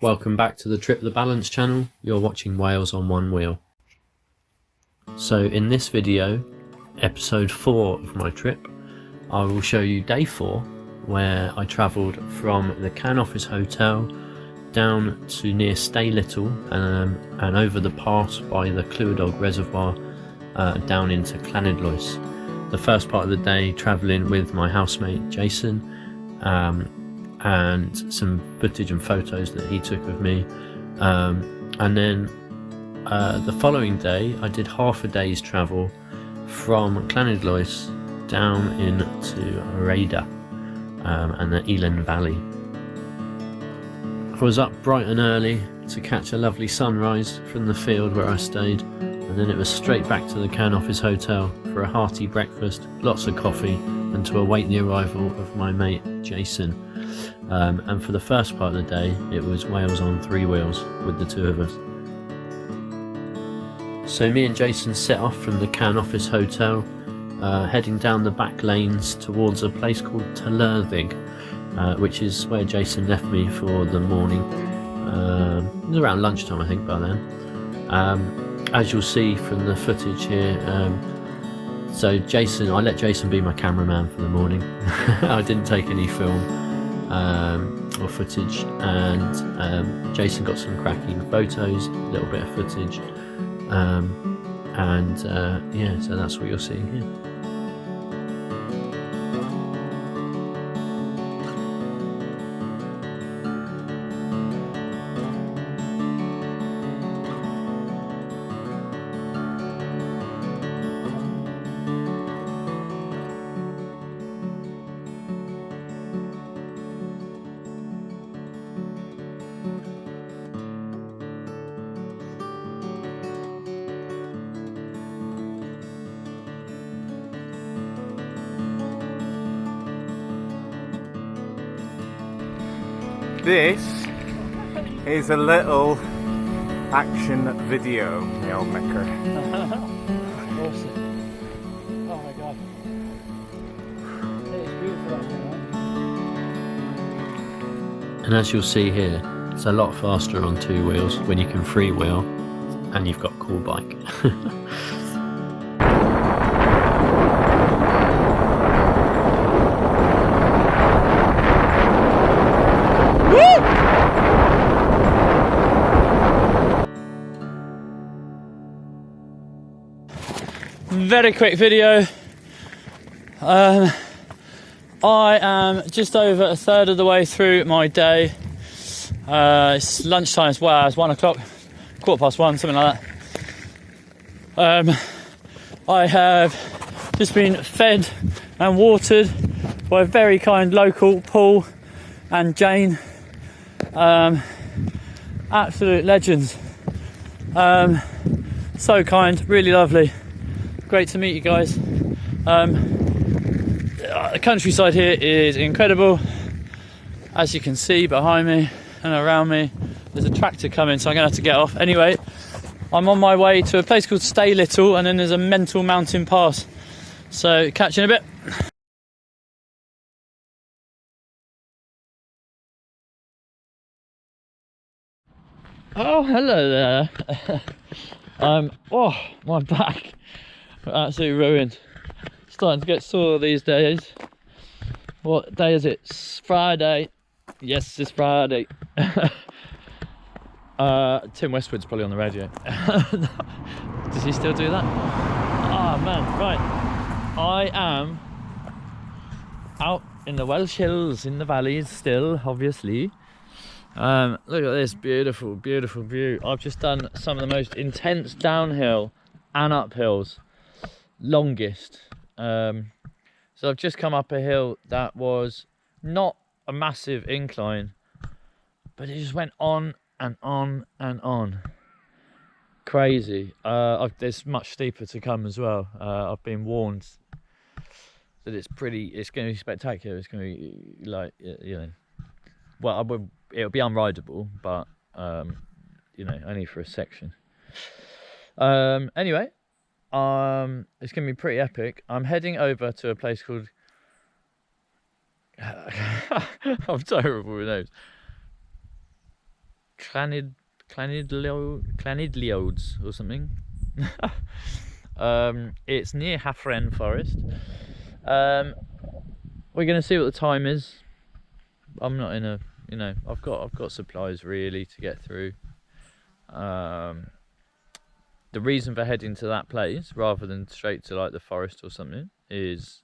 Welcome back to the Trip the Balance channel. You're watching Wales on One Wheel. So in this video, episode 4 of my trip, I will show you day 4, where I travelled from the Cann Office Hotel down to near Stay Little and over the pass by the Clewedog reservoir down into Llanidloes. The first part of the day travelling with my housemate Jason, and some footage and photos that he took of me, and then the following day I did half a day's travel from Llanidloes down into Rhayader and the Elan Valley. I was up bright and early to catch a lovely sunrise from the field where I stayed, and then it was straight back to the Cann Office Hotel for a hearty breakfast, lots of coffee, and to await the arrival of my mate Jason. And for the first part of the day, it was Wales on 3 wheels with the two of us. So me and Jason set off from the Cann Office Hotel, heading down the back lanes towards a place called Taleddig, which is where Jason left me for the morning. It was around lunchtime, I think, by then. As you'll see from the footage here, so Jason, I let Jason be my cameraman for the morning. I didn't take any film or footage, and Jason got some cracking photos, a little bit of footage, yeah, so that's what you're seeing here. This is a little action video, the old maker. Awesome. Oh my god. It's beautiful out here, man. And as you'll see here, it's a lot faster on 2 wheels when you can freewheel and you've got a cool bike. Very quick video. I am just over a third of the way through my day. It's lunchtime as well. It's 1 o'clock, 1:15, something like that. I have just been fed and watered by a very kind local, Paul and Jane. Absolute legends. So kind, really lovely. Great to meet you guys. The countryside here is incredible. As you can see behind me and around me, there's a tractor coming, so I'm gonna have to get off. Anyway, I'm on my way to a place called Stay Little, and then there's a mental mountain pass. So catch you in a bit. Oh, hello there. Oh, my back. Absolutely ruined. Starting to get sore these days. What day is it? It's Friday. Yes, it's Friday. Tim Westwood's probably on the radio. Does he still do that? Oh man, right. I am out in the Welsh hills, in the valleys still, obviously. Look at this beautiful, beautiful view. I've just done some of the most intense downhill and uphills. Longest. So I've just come up a hill that was not a massive incline, but it just went on and on and on. Crazy. There's much steeper to come as well. I've been warned that it's going to be spectacular. It's going to be like, you know, well, it'll be unrideable, but you know, only for a section. Anyway, it's gonna be pretty epic. I'm heading over to a place called I'm terrible with names. Llanidloes or something. It's near Hafren Forest. We're going to see what the time is. I'm not in a, you know, I've got supplies really to get through. The reason for heading to that place rather than straight to like the forest or something is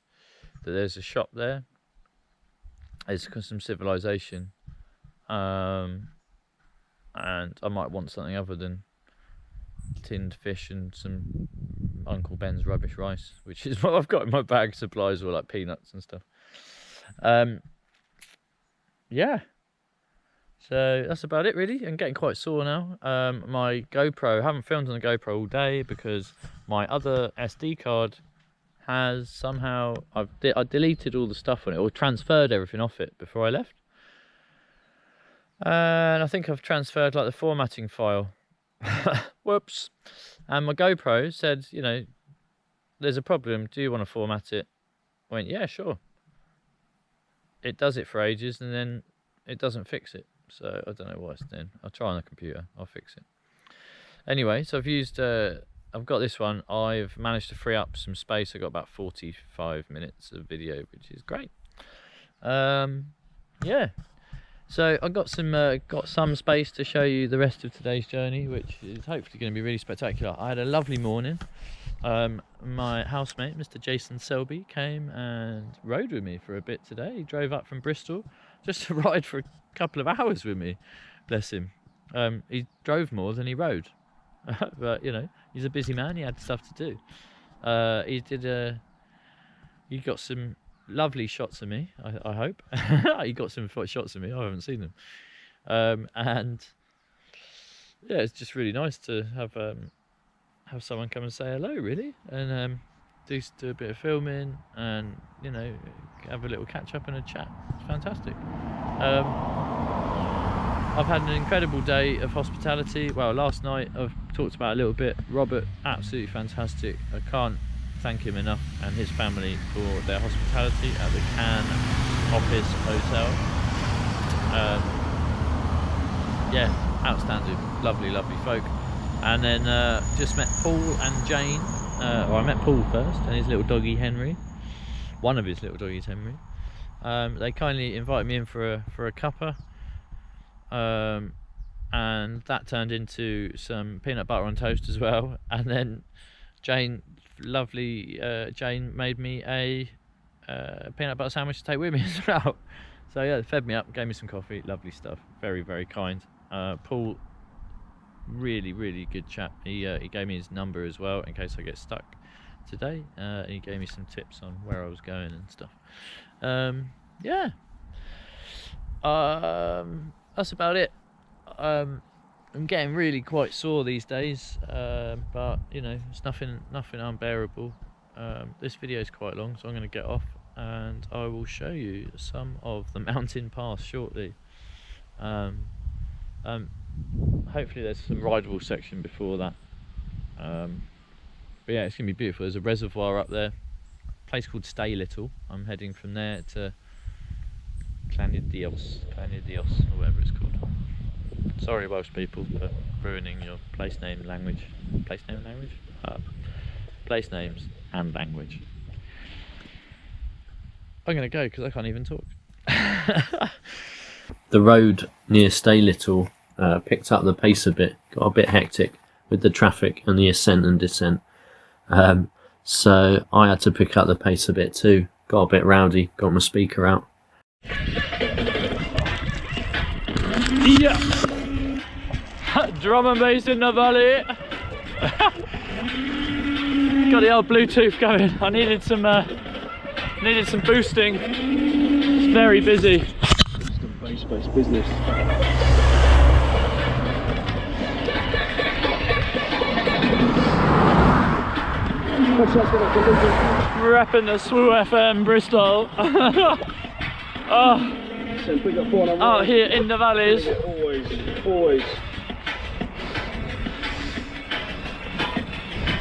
that there's a shop there. It's some civilization, and I might want something other than tinned fish and some Uncle Ben's rubbish rice, which is what I've got in my bag. Supplies or like peanuts and stuff. Yeah, so that's about it really. I'm getting quite sore now. My GoPro, I haven't filmed on the GoPro all day because my other SD card has somehow, I deleted all the stuff on it, or transferred everything off it before I left. And I think I've transferred like the formatting file. Whoops. And my GoPro said, you know, there's a problem, do you want to format it? I went, yeah, sure. It does it for ages and then it doesn't fix it. So I don't know what it's doing. I'll try on the computer, I'll fix it. Anyway, so I've used, I've got this one. I've managed to free up some space. I got about 45 minutes of video, which is great. Yeah. So I got some space to show you the rest of today's journey, which is hopefully going to be really spectacular. I had a lovely morning. My housemate, Mr. Jason Selby, came and rode with me for a bit today. He drove up from Bristol just to ride for a couple of hours with me. Bless him. He drove more than he rode. But you know, he's a busy man, he had stuff to do. He got some lovely shots of me, I hope. He got some shots of me, I haven't seen them. And yeah, it's just really nice to have someone come and say hello really, and do a bit of filming and, you know, have a little catch up and a chat. It's fantastic. I've had an incredible day of hospitality. Well, last night I've talked about a little bit. Robert, absolutely fantastic. I can't thank him enough, and his family for their hospitality at the Cann Office Hotel. Yeah, outstanding. Lovely, lovely folk. And then just met Paul and Jane. Or I met Paul first and his little doggy Henry. One of his little doggies, Henry. They kindly invited me in for a cuppa. And that turned into some peanut butter on toast as well. And then Jane, lovely Jane, made me a peanut butter sandwich to take with me as well. So yeah, they fed me up, gave me some coffee, lovely stuff. Very, very kind. Paul, really, really good chap. He gave me his number as well in case I get stuck today. He gave me some tips on where I was going and stuff. Yeah. That's about it. I'm getting really quite sore these days, but you know, it's nothing unbearable. This video is quite long, so I'm going to get off and I will show you some of the mountain pass shortly. Hopefully there's some rideable section before that. But yeah, it's going to be beautiful. There's a reservoir up there, a place called Stay Little. I'm heading from there to Llanidloes, or whatever it's called. Sorry Welsh people for ruining your place name language. Place name language? Place names and language. I'm going to go because I can't even talk. The road near Stay Little picked up the pace a bit, got a bit hectic with the traffic and the ascent and descent. So I had to pick up the pace a bit too. Got a bit rowdy, got my speaker out. Yeah! Drum and bass in the valley! Got the old Bluetooth going. I needed some boosting. It's very busy. It's the bass-based business. Repping the SWU FM Bristol. Oh. Out here in the valleys. Always.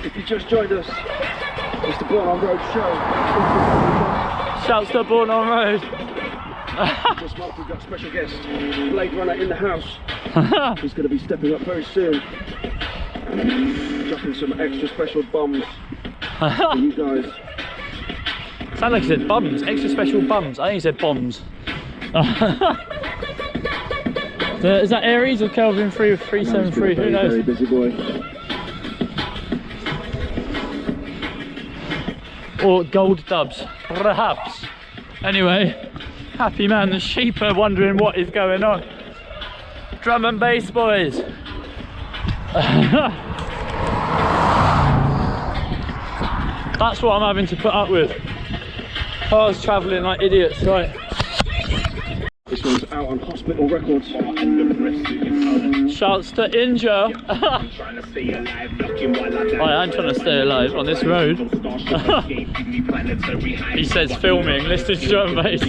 If you just joined us, it's the Born on Road show. Shouts to Born on Road. This month we've got special guest, Blade Runner in the house. He's going to be stepping up very soon. Dropping some extra special bombs for you guys. Sound like he said bums, extra special bums. I think he said bombs. Is that Aries or Kelvin 373? Who knows? Very busy boy. Or gold dubs, perhaps. Anyway, happy man, the sheep are wondering what is going on. Drum and bass boys. That's what I'm having to put up with. Cars travelling like idiots, right? This one's out on hospital records. Shouts to Inja. I am trying to stay alive on this road. He says filming, listen to drum and bass.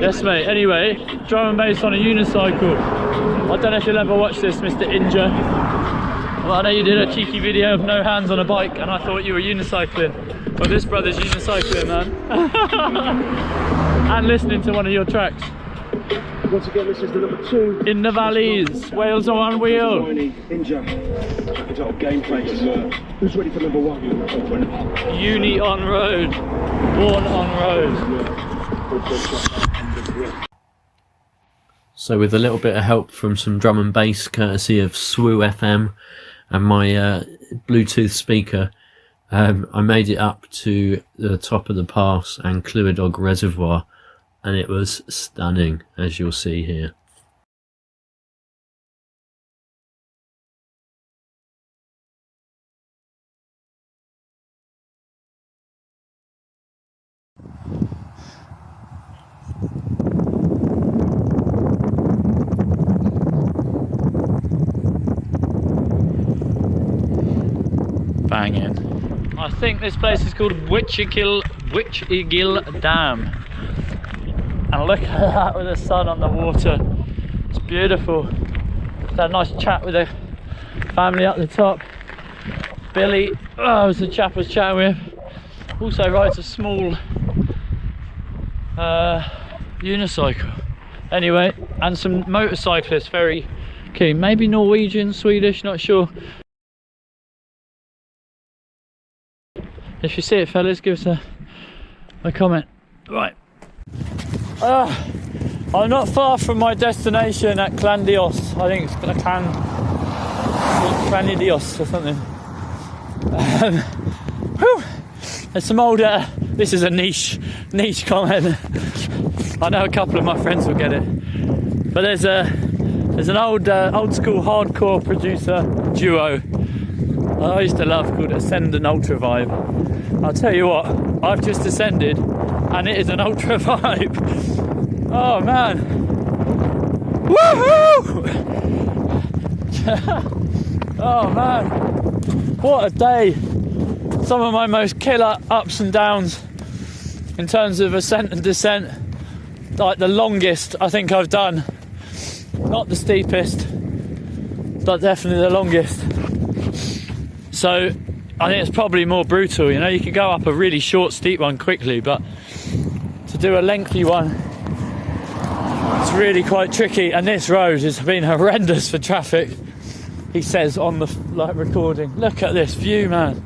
Yes mate, anyway, drum and bass on a unicycle. I don't know if you'll ever watch this, Mr. Inja. Well, I know you did a cheeky video of no hands on a bike and I thought you were unicycling. Well, this brother's unicycling, man. And listening to one of your tracks. Once again, this is the number 2. In the valleys, Wales on one wheel. Inja. Gameplay. Who's ready for number 1? Uni on road. Born on road. So with a little bit of help from some drum and bass courtesy of Swoo FM and my Bluetooth speaker, I made it up to the top of the pass and Clewedog reservoir, and it was stunning, as you'll see here. Banging. I think this place is called Witchigill Dam. And look at that with the sun on the water. It's beautiful. Just had a nice chat with the family up the top. Billy, was the chap I was chatting with. Also rides a small unicycle. Anyway, and some motorcyclists very keen. Maybe Norwegian, Swedish, not sure. If you see it, fellas, give us a comment. Right. I'm not far from my destination at Llanidloes. I think it's Llanidloes or something. There's some old. This is a niche comment. I know a couple of my friends will get it. But there's an old school hardcore producer duo I used to love called Ascend and Ultra Vibe. I'll tell you what, I've just ascended and it is an ultra vibe. Oh man. Woohoo! Oh man. What a day. Some of my most killer ups and downs in terms of ascent and descent. Like the longest I think I've done. Not the steepest, but definitely the longest. So I think it's probably more brutal, you know, you can go up a really short steep one quickly, but to do a lengthy one, it's really quite tricky, and this road has been horrendous for traffic, he says on the recording. Look at this view, man.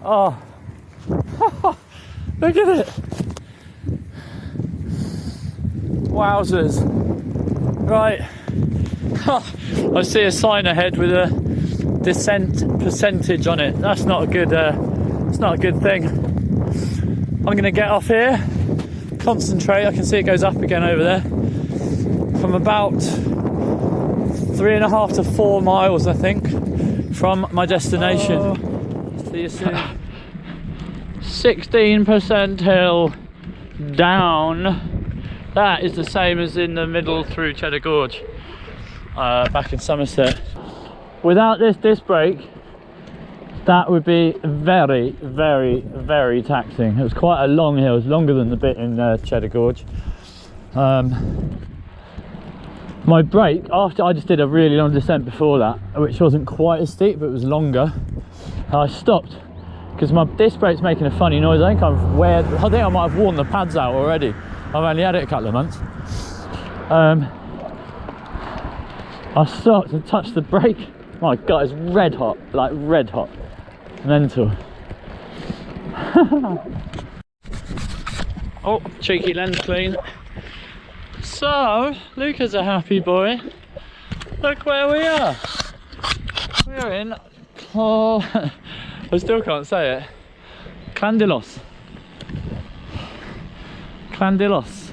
Oh, look at it. Wowzers. Right. I see a sign ahead with a descent percentage on it. That's not a good it's not a good thing. I'm going to get off here, concentrate. I can see it goes up again over there. From about 3.5 to 4 miles, I think, from my destination. Oh. See you soon. 16% hill down. That is the same as in the middle through Cheddar Gorge, back in Somerset. Without this disc brake, that would be very, very, very taxing. It was quite a long hill. It was longer than the bit in Cheddar Gorge. My brake, after I just did a really long descent before that, which wasn't quite as steep, but it was longer, I stopped because my disc brake's making a funny noise. I think I might have worn the pads out already. I've only had it a couple of months. I stopped and touched the brake. My God, it's red hot, like red hot. Mental. Oh, cheeky lens clean. So, Luca's a happy boy. Look where we are. We're in, oh, I still can't say it. Llanidloes. Llanidloes.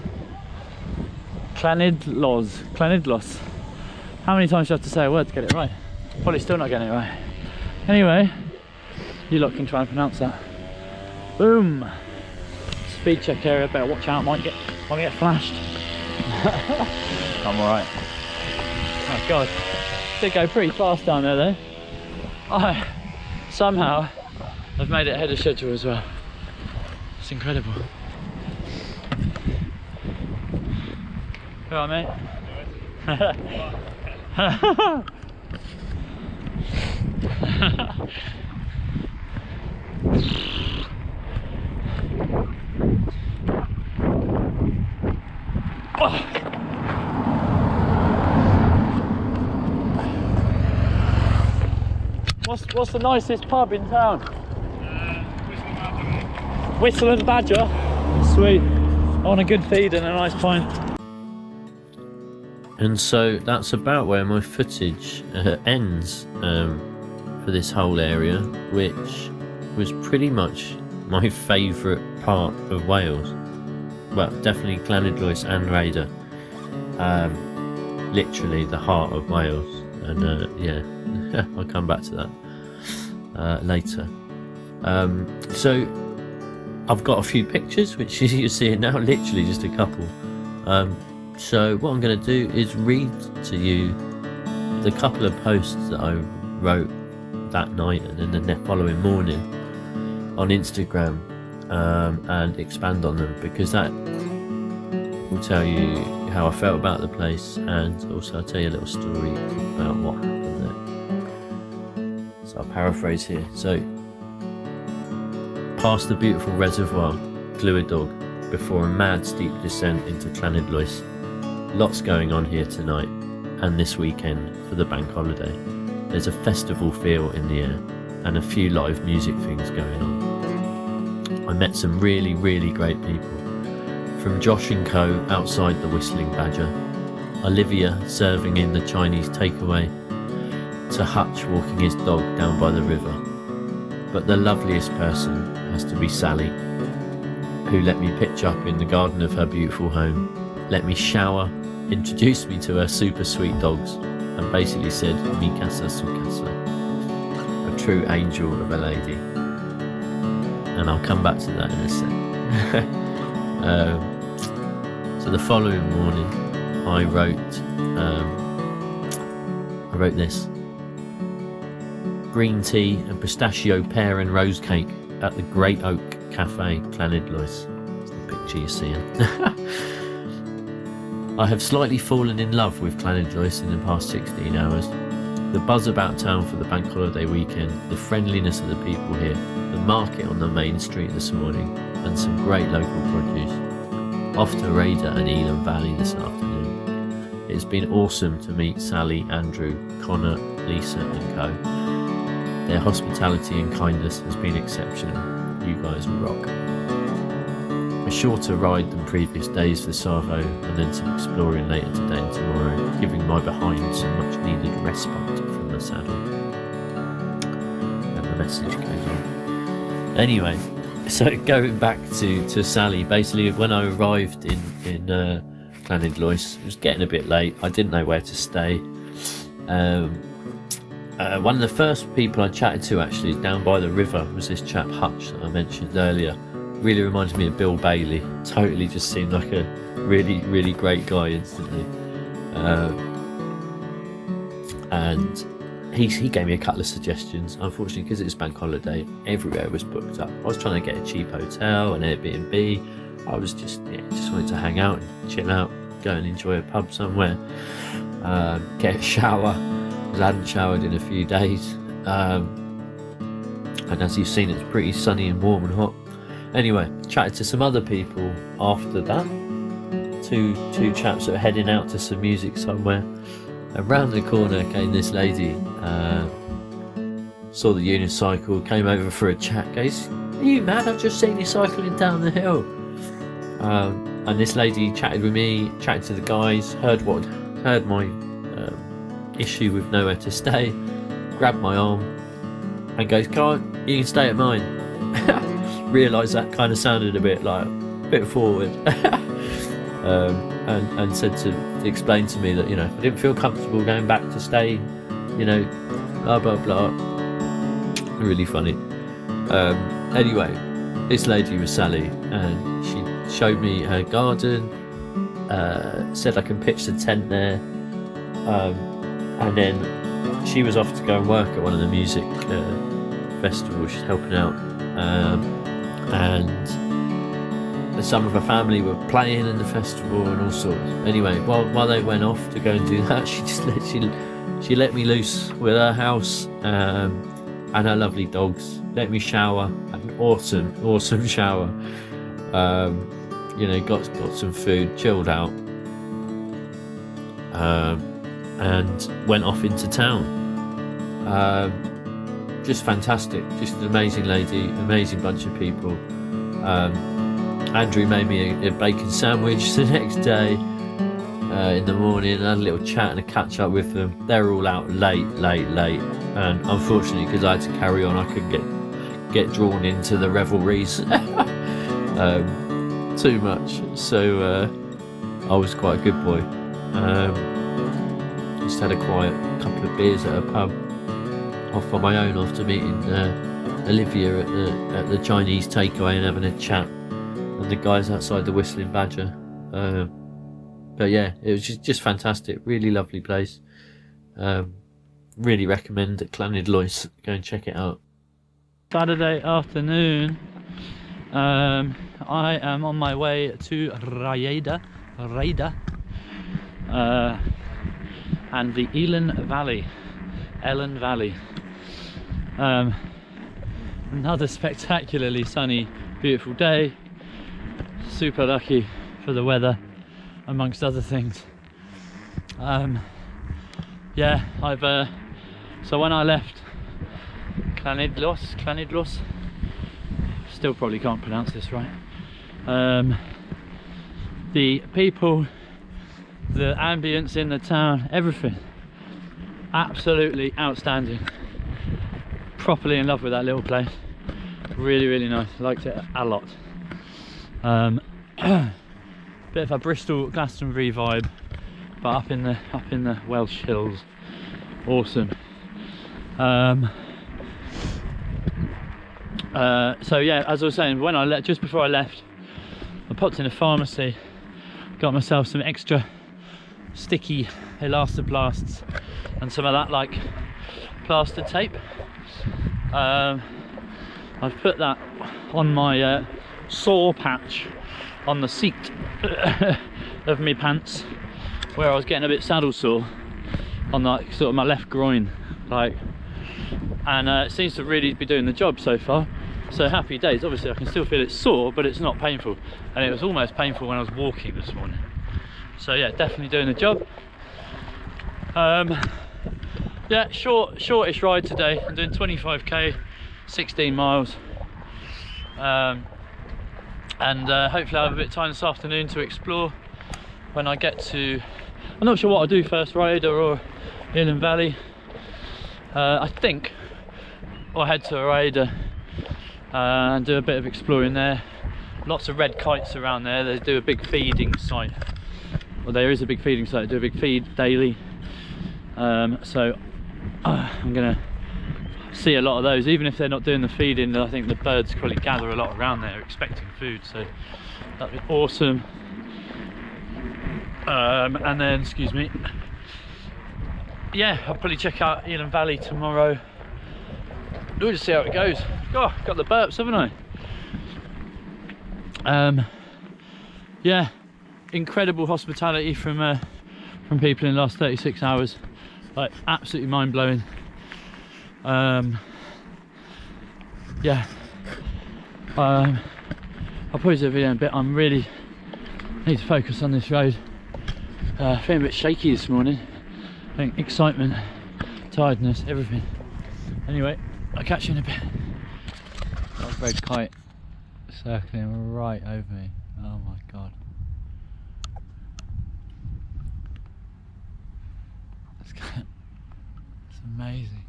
How many times do you have to say a word to get it right? Probably still not getting it right. Anyway, you lot can try and pronounce that. Boom. Speed check area, better watch out, might get flashed. I'm alright. Oh God, did go pretty fast down there though. Somehow I've made it ahead of schedule as well. It's incredible. You alright, mate? What's the nicest pub in town? Whistle and Badger. Sweet. I want a good feed and a nice pint. And so that's about where my footage ends for this whole area, which was pretty much my favourite part of Wales. Well, definitely Llanidloes and Rhayader. Literally the heart of Wales. And yeah, I'll come back to that later. So I've got a few pictures, which you see now, literally just a couple. So what I'm going to do is read to you the couple of posts that I wrote that night and then the following morning on Instagram, and expand on them, because that will tell you how I felt about the place, and also I'll tell you a little story about what happened there. So I'll paraphrase here. So, past the beautiful reservoir, Clewedog, before a mad steep descent into Llanidloes. Lots going on here tonight and this weekend for the bank holiday. There's a festival feel in the air and a few live music things going on. I met some really great people. From Josh and Co outside the Whistling Badger, Olivia serving in the Chinese takeaway, to Hutch walking his dog down by the river. But the loveliest person has to be Sally, who let me pitch up in the garden of her beautiful home, let me shower, introduced me to her super sweet dogs, and basically said, "Mi casa su casa." A true angel of a lady. And I'll come back to that in a sec. So the following morning, I wrote this: green tea and pistachio pear and rose cake at the Great Oak Cafe, Llanidloes. That's the picture you're seeing. I have slightly fallen in love with Llanidloes in the past 16 hours. The buzz about town for the bank holiday weekend, the friendliness of the people here, the market on the main street this morning, and some great local produce. Off to Rhayader and Elam Valley this afternoon. It's been awesome to meet Sally, Andrew, Connor, Lisa and Co. Their hospitality and kindness has been exceptional. You guys rock. A shorter ride than previous days for Savo, and then some exploring later today and tomorrow, giving my behind some much needed respite from the saddle. And the message goes on. Anyway, so going back to Sally, basically when I arrived in Llanidloes, it was getting a bit late. I didn't know where to stay. One of the first people I chatted to actually down by the river was this chap Hutch that I mentioned earlier. Really reminded me of Bill Bailey. Totally just seemed like a really great guy instantly. And he gave me a couple of suggestions. Unfortunately, because it's bank holiday, everywhere was booked up. I was trying to get a cheap hotel, an Airbnb. I was just wanted to hang out and chill out, go and enjoy a pub somewhere, get a shower. I hadn't showered in a few days, and as you've seen, it's pretty sunny and warm and hot. Anyway, chatted to some other people after that two chaps that were heading out to some music somewhere. And round the corner came this lady, saw the unicycle, came over for a chat, goes, "Are you mad? I've just seen you cycling down the hill." And this lady chatted with me, chatted to the guys, heard my issue with nowhere to stay, grabbed my arm and goes, "Come on, you can stay at mine." Realised that kind of sounded a bit forward. And said to explain to me that, you know, if I didn't feel comfortable going back to stay, you know, blah blah blah. Really funny. Anyway, this lady was Sally, and she showed me her garden, said I can pitch the tent there, and then she was off to go and work at one of the music festivals. She's helping out, and some of her family were playing in the festival and all sorts. Anyway, while they went off to go and do that, she let me loose with her house and her lovely dogs. Let me shower, an awesome shower. You know, got some food, chilled out, and went off into town. Just fantastic, just an amazing lady, amazing bunch of people. Andrew made me a bacon sandwich the next day in the morning. I had a little chat and a catch up with them. They were all out late, and unfortunately, because I had to carry on, I couldn't get drawn into the revelries too much. So I was quite a good boy. Just had a quiet couple of beers at a pub off on my own after meeting Olivia at the Chinese takeaway and having a chat. And the guys outside the Whistling Badger. But yeah, it was just fantastic. Really lovely place. Really recommend Llanidloes. Go and check it out. Saturday afternoon. I am on my way to Rhayader, and the Ellen Valley. Another spectacularly sunny, beautiful day. Super lucky for the weather, amongst other things. Yeah, so when I left Llanidloes, still probably can't pronounce this right. The people, the ambience in the town, everything, absolutely outstanding. Properly in love with that little place. Really nice. Liked it a lot. Bit of a Bristol Glastonbury vibe, but up in the Welsh hills. Awesome. So yeah, as I was saying, when just before I left, I popped in a pharmacy, got myself some extra sticky elastoblasts and some of that like plaster tape. I've put that on my sore patch on the seat of my pants, where I was getting a bit saddle sore on like sort of my left groin, like, and it seems to really be doing the job so far. So happy days. Obviously I can still feel it sore, but it's not painful, and it was almost painful when I was walking this morning. So yeah, definitely doing the job. Yeah, shortish ride today. I'm doing 25k, 16 miles, and hopefully I'll have a bit of time this afternoon to explore when I get to, I'm not sure what I'll do first, Rhayader or Ellen Valley. I think I'll head to Rhayader and do a bit of exploring there. Lots of red kites around there. They do a big feeding site. Well, there is a big feeding site. They do a big feed daily. So I'm gonna see a lot of those. Even if they're not doing the feeding, I think the birds probably gather a lot around there expecting food, so that'd be awesome. And then, excuse me, yeah, I'll probably check out Ellen Valley tomorrow. We'll just see how it goes. Oh, got the burps, haven't I? Yeah, incredible hospitality from people in the last 36 hours. Like, absolutely mind-blowing. Yeah. I'll probably do a video in a bit. I'm really Need to focus on this road. Feeling a bit shaky this morning. I think excitement, tiredness, everything. Anyway, I'll catch you in a bit. Got a red kite circling right over me. Oh my god. It's amazing.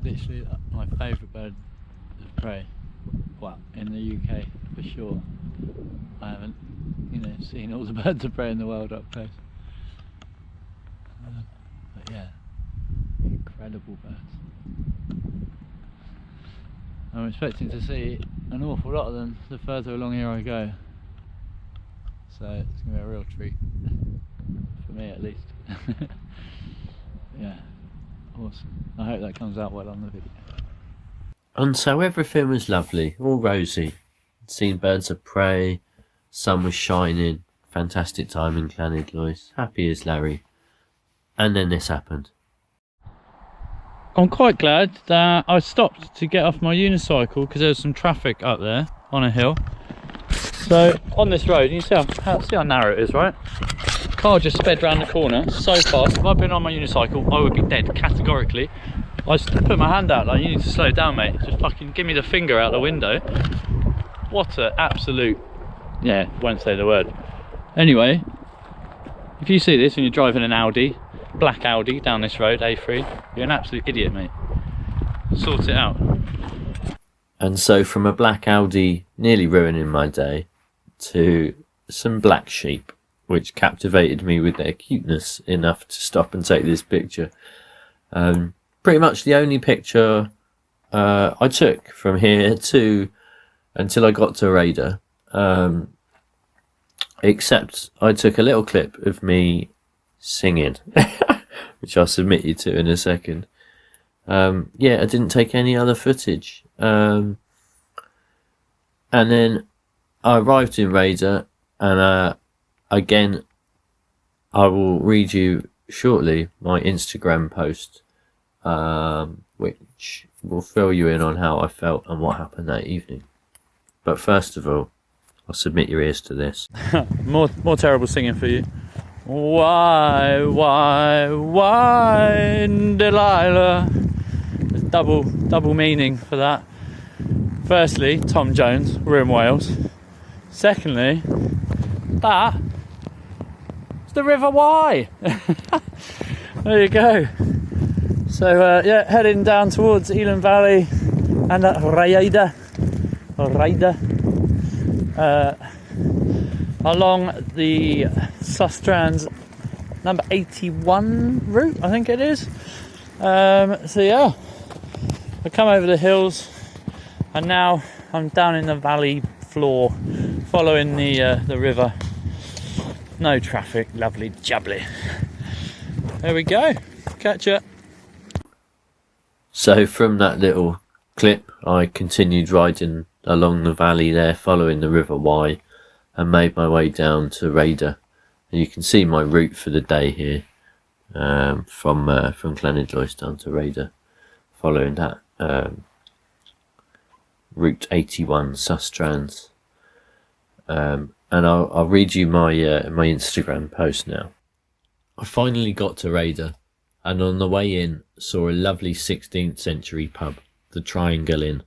Literally my favourite bird of prey. Well, in the UK for sure. I haven't, you know, seen all the birds of prey in the world up close. But yeah, incredible birds. I'm expecting to see an awful lot of them the further along here I go. So it's going to be a real treat. For me at least. Yeah, awesome. I hope that comes out well on the video. And so everything was lovely, all rosy. Seen birds of prey, sun was shining, fantastic time in Llanidloes, happy as Larry. And then this happened. I'm quite glad that I stopped to get off my unicycle because there was some traffic up there on a hill. So on this road, you see how narrow it is, right? Car just sped round the corner so fast. If I'd been on my unicycle, I would be dead categorically. I just put my hand out like, you need to slow down, mate. Just fucking give me the finger out the window. What a absolute, yeah, won't say the word. Anyway, if you see this and you're driving an Audi, black Audi down this road, A3, you're an absolute idiot, mate. Sort it out. And so from a black Audi nearly ruining my day to some black sheep, which captivated me with their cuteness enough to stop and take this picture. Pretty much the only picture I took from here to until I got to Rhayader, except I took a little clip of me singing, which I'll submit you to in a second. Yeah, I didn't take any other footage. And then I arrived in Rhayader, and again, I will read you shortly my Instagram post, which will fill you in on how I felt and what happened that evening. But first of all, I'll submit your ears to this. more terrible singing for you. Why, Delilah? There's double meaning for that. Firstly, Tom Jones, we're in Wales. Secondly, that is the River Wye. There you go. So yeah, heading down towards Elan Valley and Rhayader, along the Sustrans number 81 route, I think it is. So yeah, I come over the hills and now I'm down in the valley floor following the river. No traffic, lovely jubbly. There we go, catch ya. So from that little clip, I continued riding along the valley there, following the River Wye, and made my way down to Rhayader. And you can see my route for the day here, from Llanidloes down to Rhayader, following that Route 81 Sustrans. And I'll read you my my Instagram post now. I finally got to Rhayader, and on the way in saw a lovely 16th century pub, the Triangle Inn.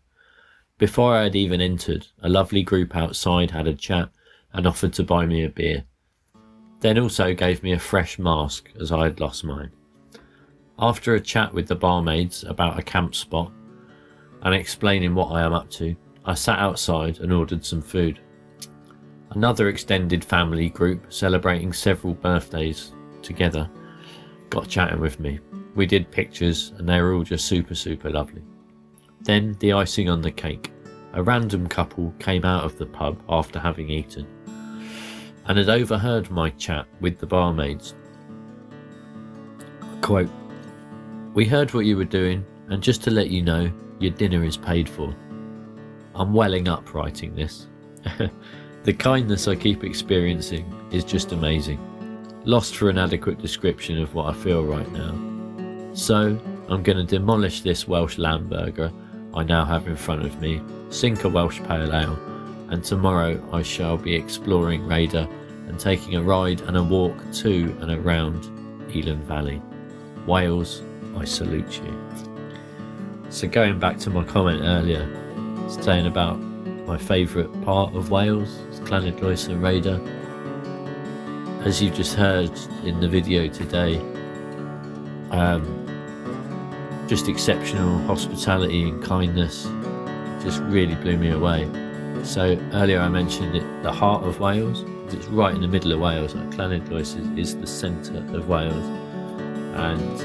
Before I had even entered, a lovely group outside had a chat and offered to buy me a beer. Then also gave me a fresh mask, as I had lost mine. After a chat with the barmaids about a camp spot and explaining what I am up to, I sat outside and ordered some food. Another extended family group celebrating several birthdays together got chatting with me. We did pictures and they were all just super lovely. Then the icing on the cake. A random couple came out of the pub after having eaten and had overheard my chat with the barmaids. Quote, "We heard what you were doing, and just to let you know, your dinner is paid for." I'm welling up writing this. The kindness I keep experiencing is just amazing. Lost for an adequate description of what I feel right now. So I'm going to demolish this Welsh lamb burger I now have in front of me, sink a Welsh pale ale, and tomorrow I shall be exploring Rhayader and taking a ride and a walk to and around Elan Valley. Wales, I salute you. So going back to my comment earlier, saying about my favourite part of Wales, Llanidloes and Rhayader. As you just heard in the video today, just exceptional hospitality and kindness just really blew me away. So earlier I mentioned it, the heart of Wales, it's right in the middle of Wales. Like Llanidloes is the centre of Wales, and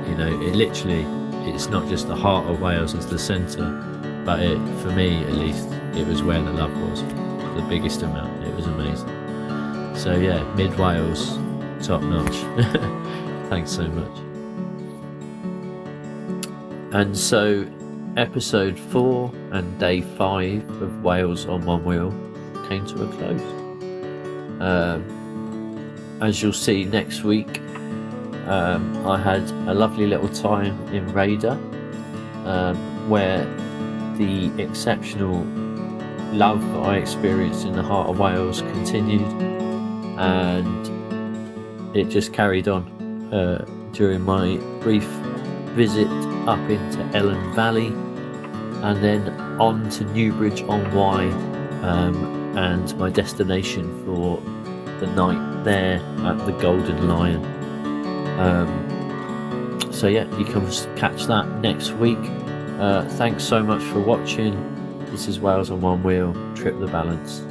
you know, it literally, it's not just the heart of Wales as the centre, but it, for me at least, it was where the love was the biggest amount. It was amazing. So yeah, mid Wales, top notch. Thanks so much. And so episode 4 and day 5 of Wales on One Wheel came to a close. As you'll see next week, I had a lovely little time in Rhayader, where the exceptional love that I experienced in the heart of Wales continued, and it just carried on during my brief visit up into Elan Valley, and then on to Newbridge-on-Wye, and my destination for the night there at the Golden Lion. So yeah, you can catch that next week. Thanks so much for watching. This is Wales on One Wheel. Trip the balance.